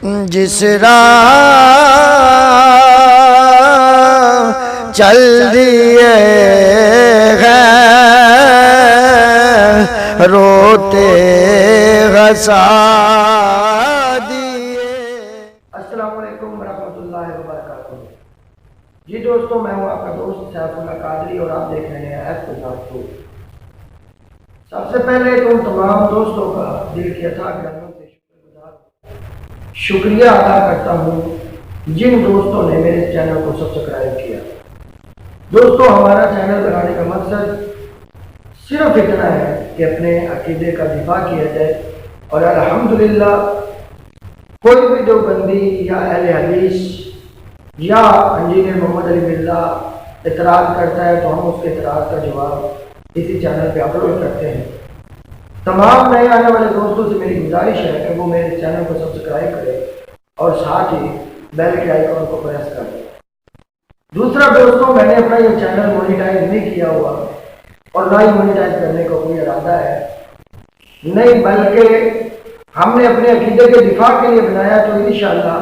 जिस राह चल दिए हैं रोते हंसा दिए। अस्सलाम वालेकुम वरहमतुल्लाहि वबरकातुहू। जी दोस्तों, मैं हूँ आपका दोस्त सैफुल्लाह कादरी और आप देख रहे हैं ऐप गुजरात। सबसे पहले तो तमाम दोस्तों का दिल की अथाह गहराइयों से शुक्रिया अदा करता हूँ जिन दोस्तों ने मेरे चैनल को सब्सक्राइब किया। दोस्तों, हमारा चैनल बनाने का मकसद सिर्फ इतना है कि अपने अकीदे का दिफा किया जाए और अल्हम्दुलिल्लाह कोई भी देवबंदी या अहले हदीस या इंजीनियर मोहम्मद अली मिर्ज़ा इतराज़ करता है तो हम उसके इतराज़ का जवाब इसी चैनल पे अपलोड करते हैं। तमाम नए आने वाले दोस्तों से मेरी गुजारिश है कि वो मेरे चैनल को सब्सक्राइब करें और साथ ही बेल के आइकॉन को प्रेस कर दें। दूसरा दोस्तों, मैंने अपना ये चैनल मोनेटाइज नहीं किया हुआ और ना ही मोनेटाइज करने का कोई इरादा है नहीं, बल्कि हमने अपने अकीदे के दिफा के लिए बनाया। तो इंशाअल्लाह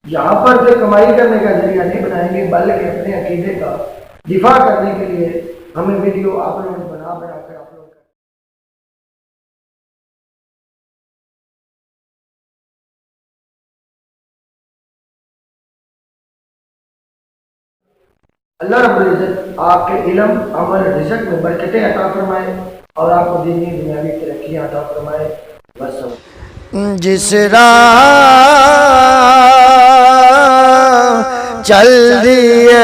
यहाँ पर से कमाई करने का जरिया नहीं बनाएंगे, बल्कि अपने अकीदे का दिफा करने के लिए हमें वीडियो अपलोड बना कर अपलोड कर। अल्लाह रब्बुल इज्जत आपके इल्म, अमल, रिज़्क़ में बरकतें अता फरमाए और आपको दीनी दुनियावी तरक्कियां अता फरमाए। बस जिस राह चल दिए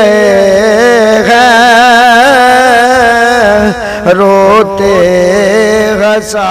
हैं रोते हंसा